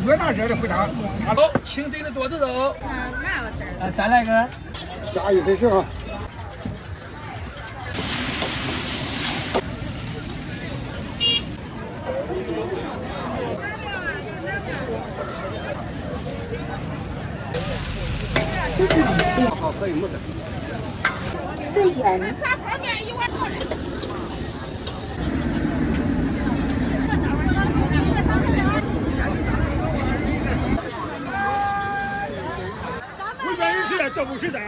越南热的回答。好，清蒸的多子肉。再来个。加一杯水啊。好，可以没事。4元。回转也是，这不是的。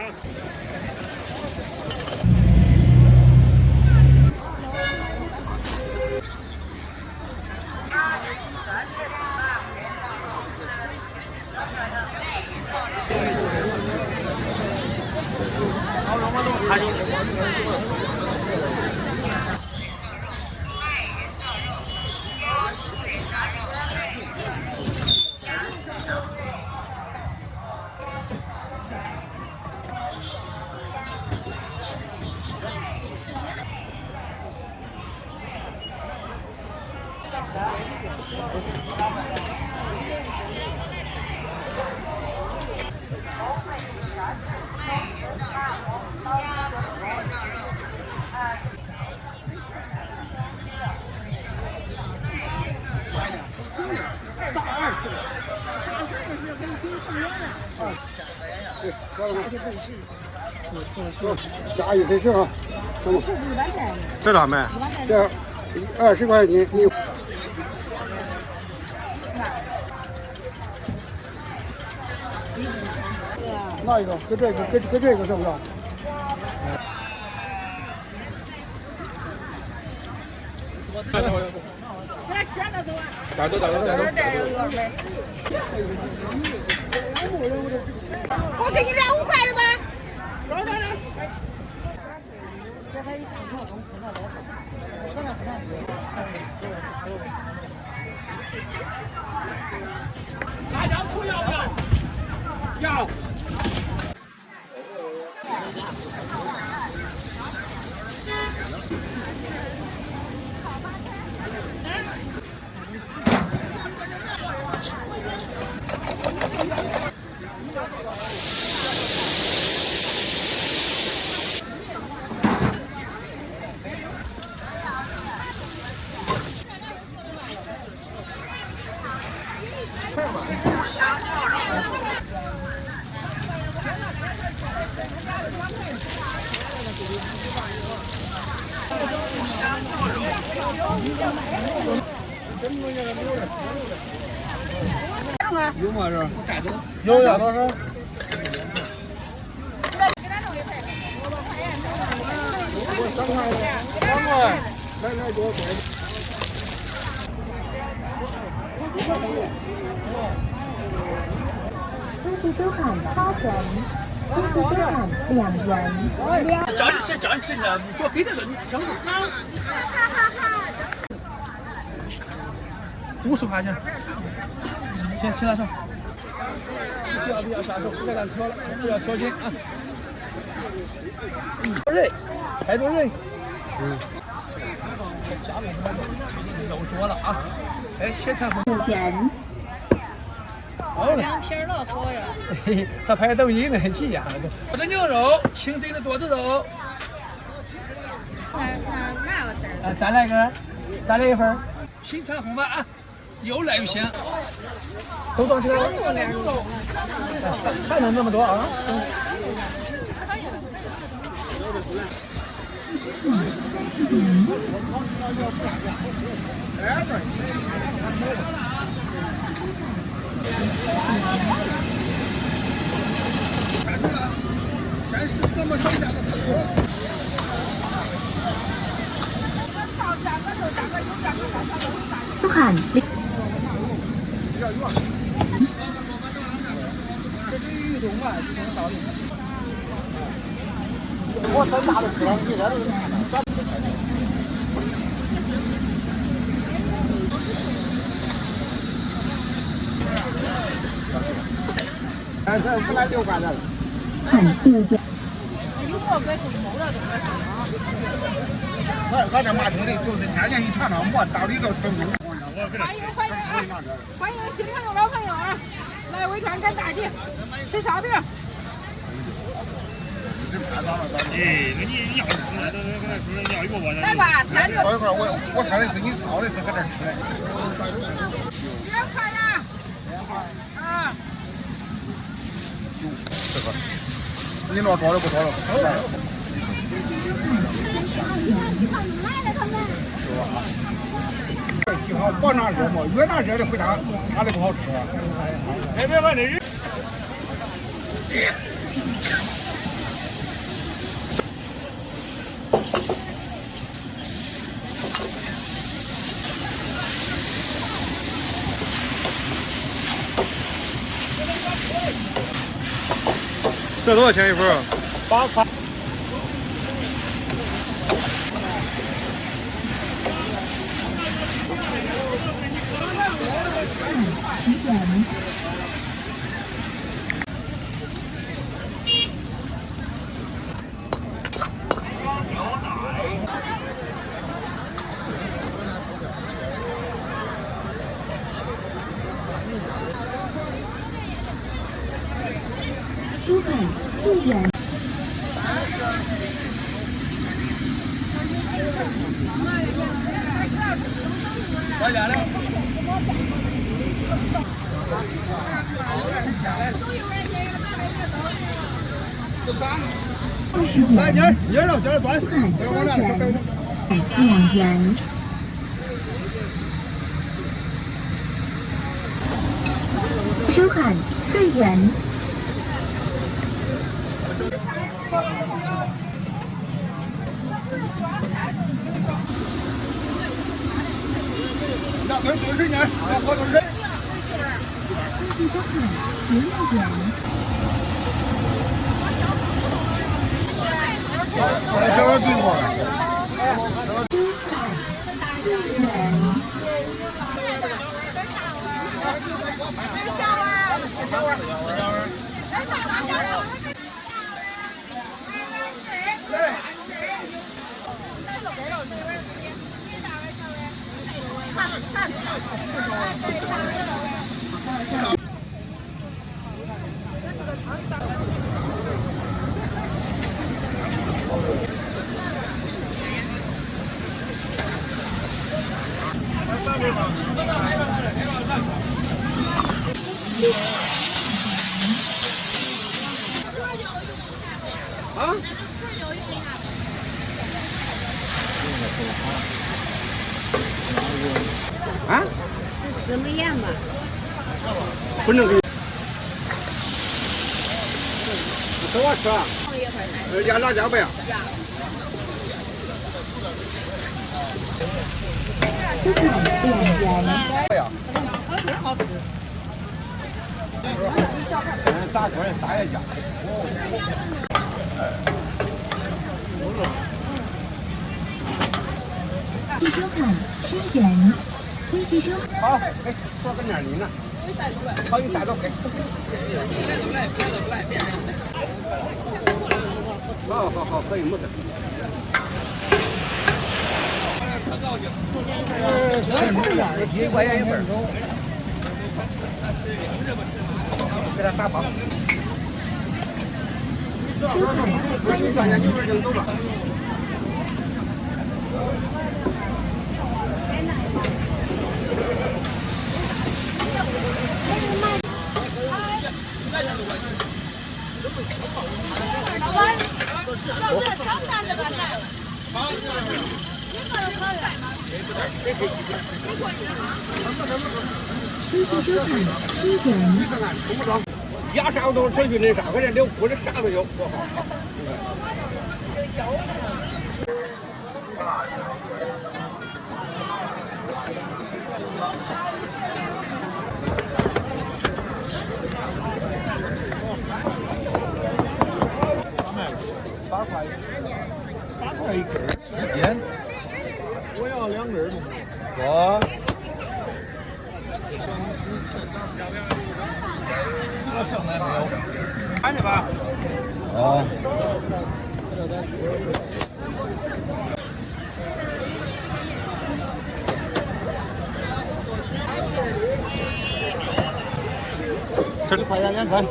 加一杯水啊！这多少卖？这20块钱你。哪一个？跟这个，跟这个是不是？来吃那走啊！带走。这儿有一个呗。我给你2、5块的吧。来。辣椒醋要不要？要。有吗？这有要多少？3块，来多。东西收款8元，东西收款2元。叫你吃呢，我给这个你抢不？50块钱，先起来上。不要下手，不要干挑了，不要挑紧啊。人，太多人。家里肉多了啊！哎，现场5元。2瓶老好呀。嘿嘿，他拍抖音那起呀，我的牛肉，清蒸的多子肉。再来个，再来一份。新产红吧啊，又来又香。都装起来了。还能那么多啊？但是这么涨价的收款这是运动嘛，这种道理。我真大的吃了，你这都是。但是不来6块的。款6元。有货该收毛了，都快收了。俺这马兄弟就是先前一尝尝馍，到里头正宗。欢迎新朋友老朋友啊！来维川干大吉，吃烧饼。哎，那你要吃，那跟他说你要一个我来吧，3个。烧一块我说的是你烧的是搁这吃的。别看呀！啊。这个，你弄多了不多了？挺好，光拿热嘛，越拿热的回啥啥的不好吃。哎，别看这鱼。这多少钱一份？8块。10元。收款4元。多少了？20来，元。接着端。2元。收款4元。跟多少钱？喝多少？恭喜收款16元。这个给我。4元。啊？怎么样嘛？不能给。给我吃啊？要辣椒不要？收款2元。不要。炸锅也炸一下。收款7元。恭喜收款。好，哎，说个年龄呢？好，你带走给。好，可以，没事。7块钱一份。给他打包。收款3元。老板，要这上单的吧？恭喜收款7元。压啥都成均的啥，反正留裤的啥都有，多好。8块一根，一斤。我要2根。我。上来没有？看着吧。哦。1块钱2根。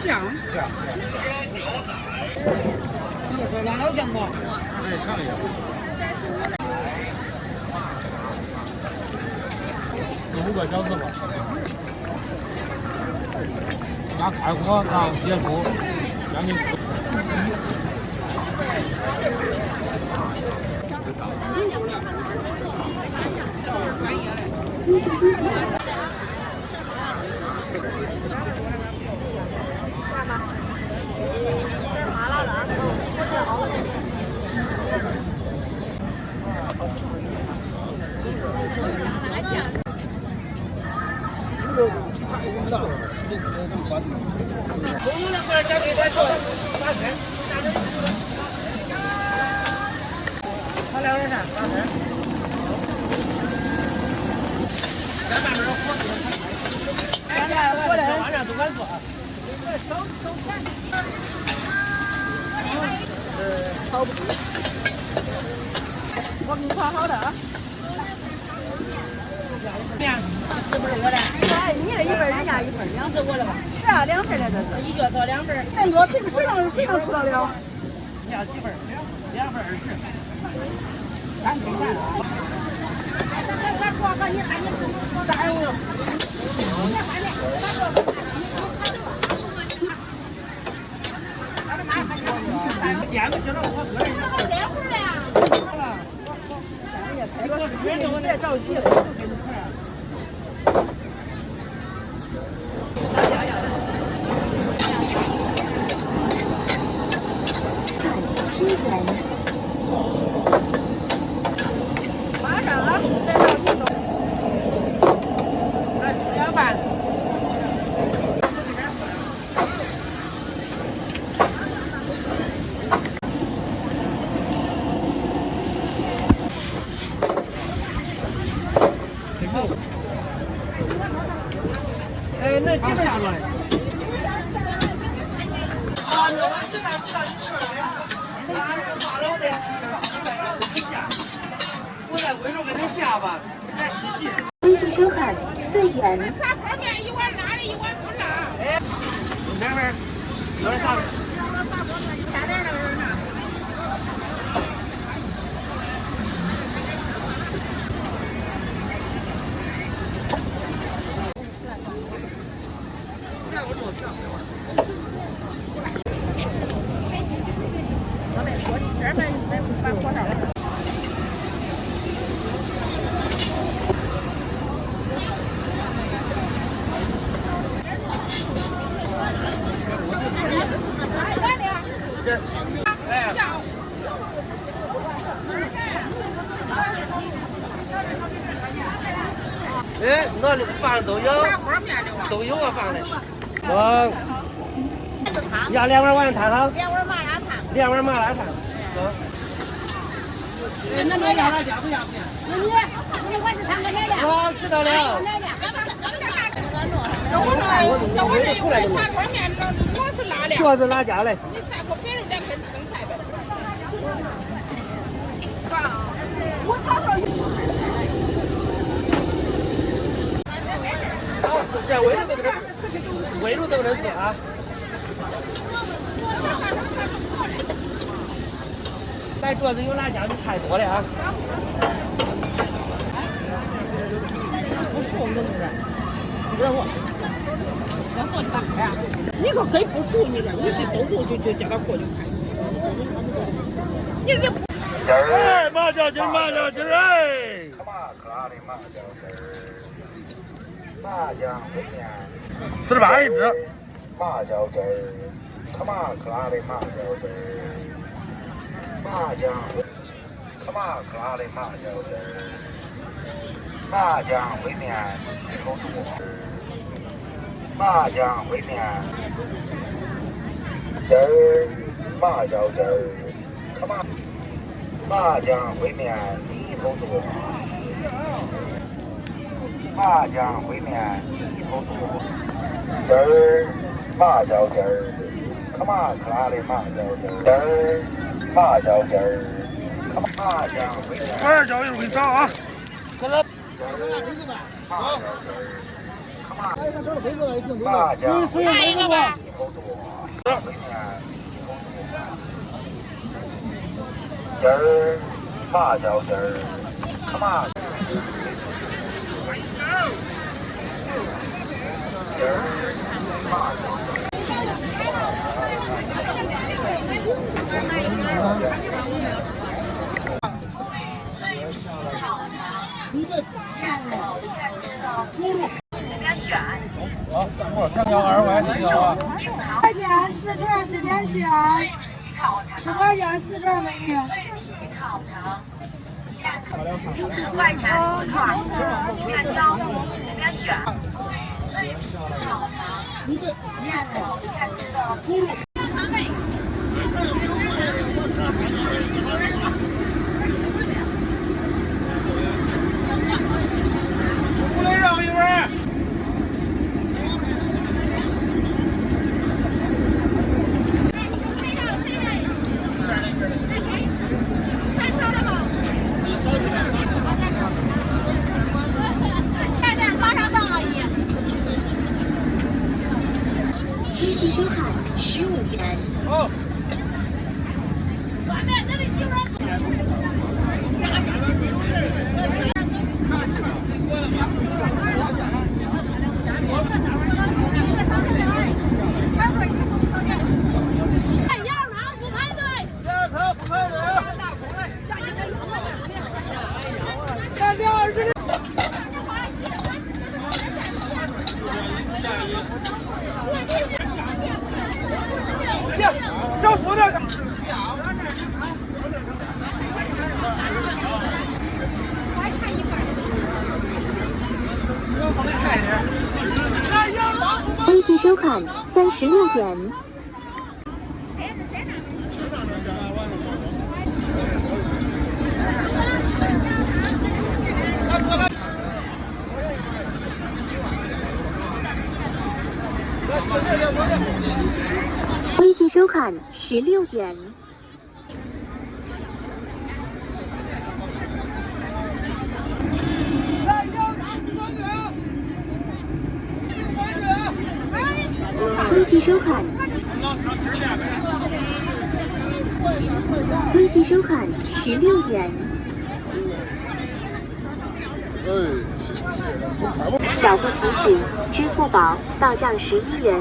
酱，这个是辣椒酱不？哎，尝一下。4、5个小时吧。加开火刚结束，将近4。他2人啥？过来，晚上都敢做。好不？我给你炒好的啊。怎样？是不是我的？哎，你这一份，人家一份，2是我的吧？是啊，2份的这是。一个做2份。那多谁能吃得了？你要几份？2份20。3份3。咋样？店子叫着我个人。2份的呀。这个时间我再着急了，就给你看。7元。马上啊，再到运动。来吃2饭。哎，那几份下来？我在温州给你下吧，来实际。微信收款4元。啥泡面1碗辣的，1碗不辣。哎，2份，有点啥？加点那个人呐。哎，那里放的都有，都有啊放的。要2碗麻辣烫好。2碗麻辣烫。2碗麻辣烫。那你要了加不加不加？你我是唱个奶粮。我知道了。叫我这一碗砂锅面，我是辣的。我是哪家的？你再给别人2份青菜呗。我炒上。这围着都给这，围着都给这做啊。咱桌子有辣椒，你太多了啊。你说真不熟，你这你这都不就叫他过去看。你这。哎，麻椒鸡儿，麻椒鸡儿，哎。可辣的麻椒鸡儿，麻酱烩面，48一只。麻椒鸡儿，可辣的麻椒鸡儿，麻酱烩，可辣的麻椒鸡儿。麻酱烩面1口多，麻酱烩面，鸡儿麻椒鸡儿，可嘛？麻酱烩面1口多，麻酱烩面1口多，鸡儿麻椒鸡儿，可嘛可辣的麻椒鸡儿，鸡儿麻椒鸡儿，可嘛麻酱烩面。2脚一会儿给你上啊！麻酱。来一个吧。鸡儿，麻椒鸡儿，干嘛？鸡儿，麻椒鸡10块钱4串随便选，10块钱4串美女。10块钱4串，面包随便选。出来让一会儿。微信收看15元。好。上手点干。微信收看36元。微信收看16元。微信收看。微信收看16元。小布提醒：支付宝到账11元。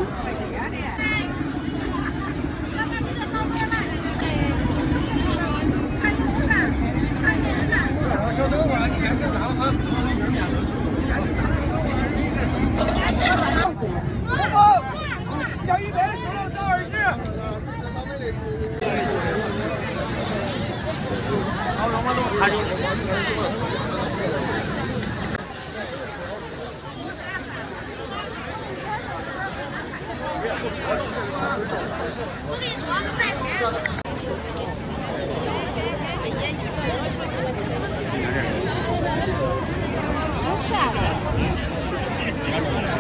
加100，收到账20。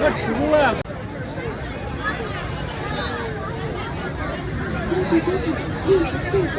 我吃住了。微信收看64元。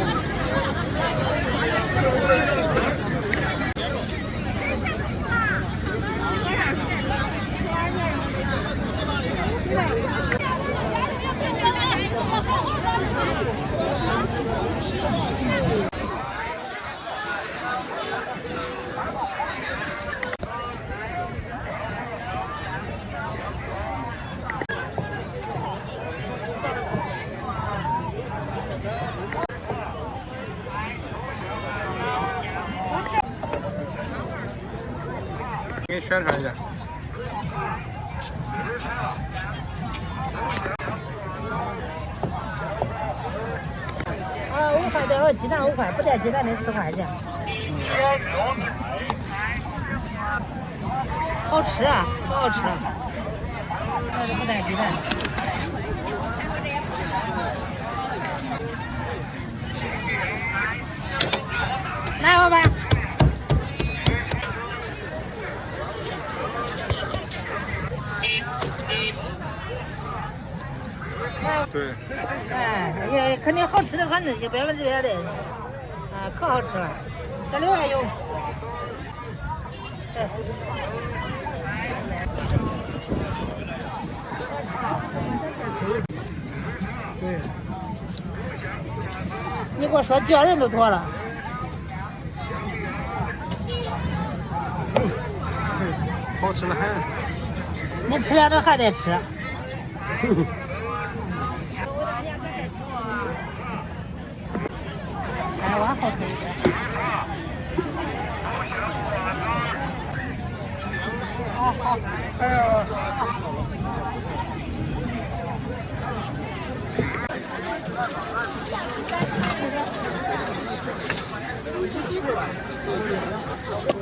给你宣传一下。5块的，鸡蛋5块，不带鸡蛋的4块钱。好吃啊，可好吃了，还是不带鸡蛋。来，老板。对。哎，也肯定好吃的很，也不要这些的，啊，可好吃了。这里还有，哎。对。你给我说叫人都妥了。好吃了很。没吃了都还得吃。哎，往后推一点。好好，哎呦。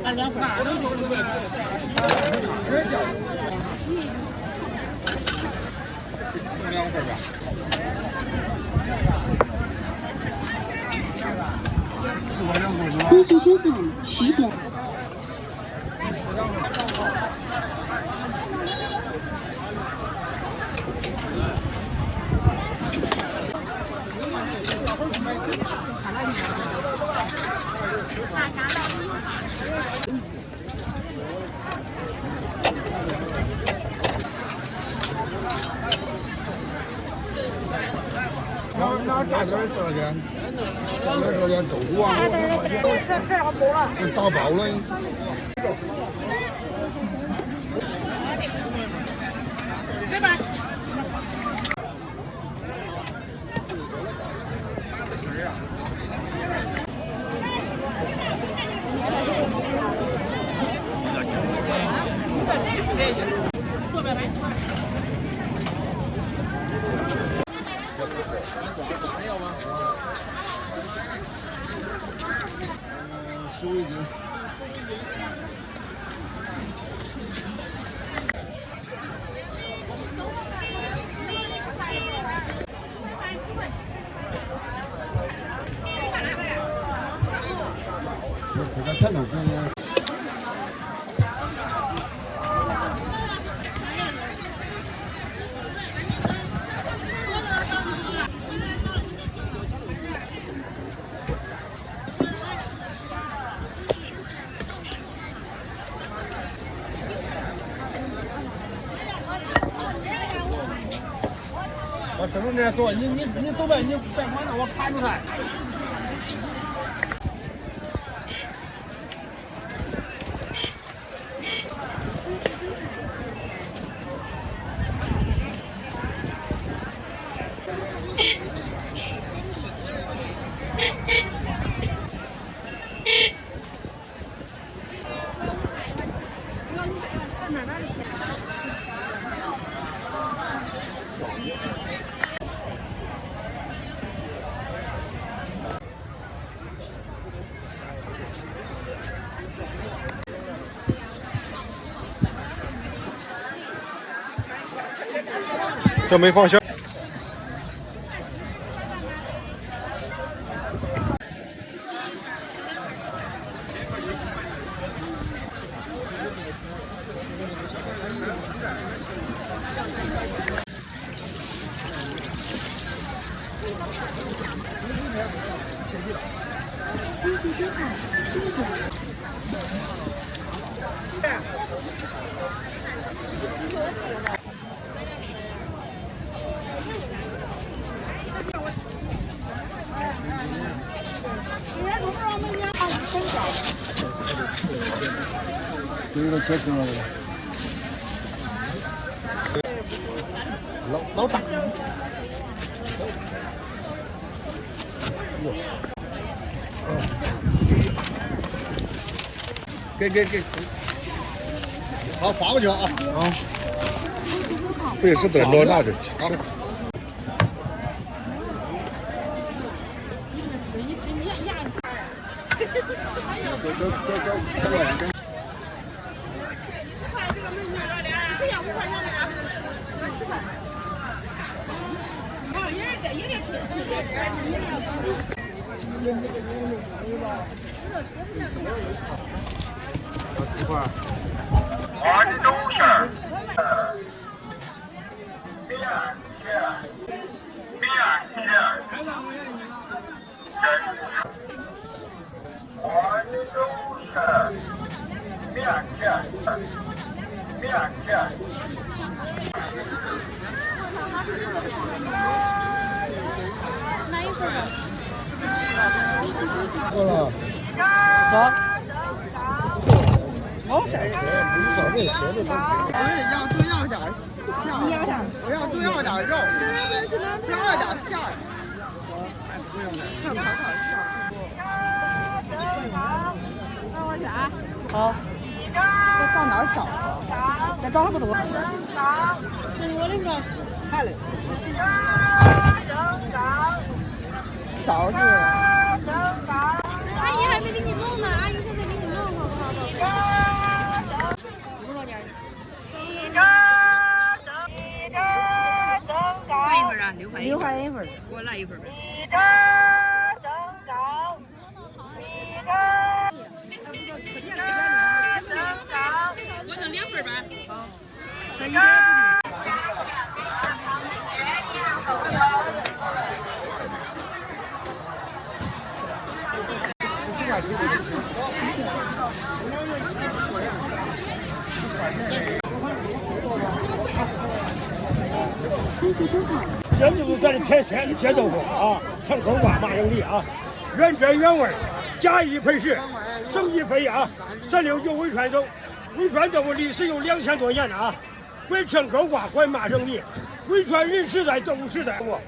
按2块。恭喜收看10点。那大点多少钱？大点多少钱？豆腐啊，这打包了。对吧？还要吗？15一斤。这个菜头跟呢？我师傅这做，你走呗，你别管他，我看着他。这没放馅。这个切成了，老大。给，好发过去啊！啊，对，是得多大的吃。10块。环州市面线，环州市面线。过了。走。不是少这说的东西。我要多要点肉，多要点馅儿。好。这上哪儿找啊？再找那么多。这是我的是吧？看了。找去。阿姨还没给你弄呢，阿姨现在给你弄好不好？多少年？换一份啊，6块一份，给我来一份呗。我弄2份呗。好。这就是咱的铁线的街豆腐啊，城口瓜麻仁粒啊，原汁原味，假一赔十，省一费啊。369潍川走，潍川豆腐历史有2000多年了啊，归城口瓜，归麻仁粒，潍川人时代豆腐时代我。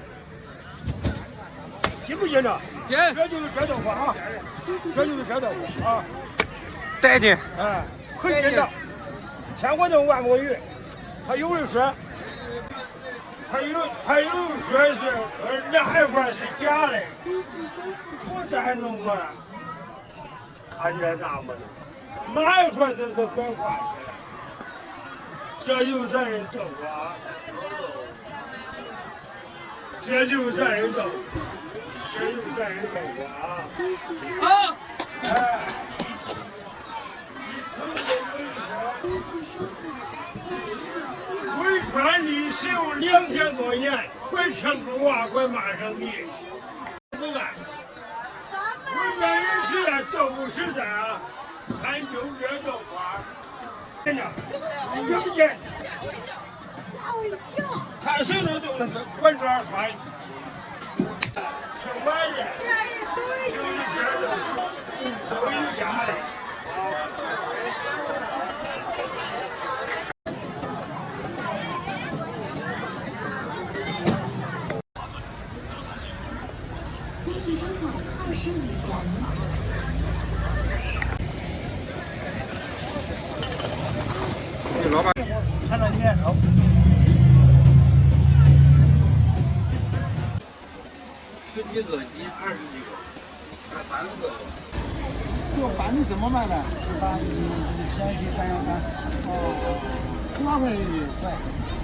信不信呢？信。这就是街豆腐啊，这就是街豆腐啊。带劲。哎，很劲道，千万头万摸鱼。还有人说，还有说是哪一块是假的，不再弄过了。他也纳闷了，哪一块是真话？这就是咱人豆腐啊，这就是咱人豆腐，这就是咱人豆腐啊。好。哎。潍川历史有2000多年，归城口瓜，归麻仁粒。不干，潍川人时代豆腐时代啊，看就这豆腐啊，真的，有劲。吓我一跳！看谁都能滚这儿穿，成万人，就是这豆腐，都有假的。老板，看到你好。10几个斤，20几个，还30个。这个饭你怎么卖的？把便宜3样饭，18块一块。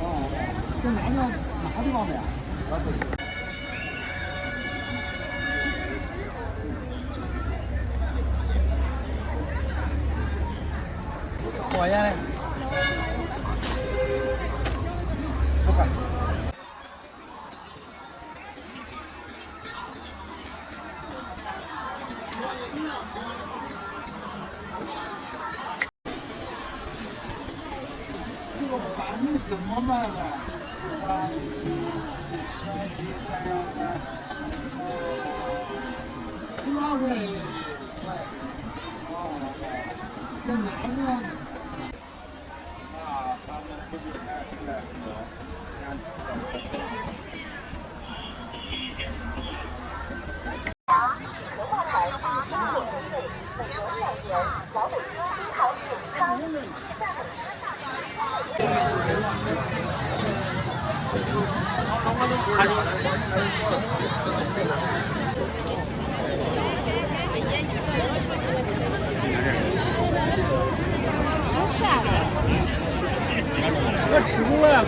哦，在哪地方的呀？多少钱嘞？5块。这个饭你怎么卖的？18块一块。哦，在哪呢？我吃过呀。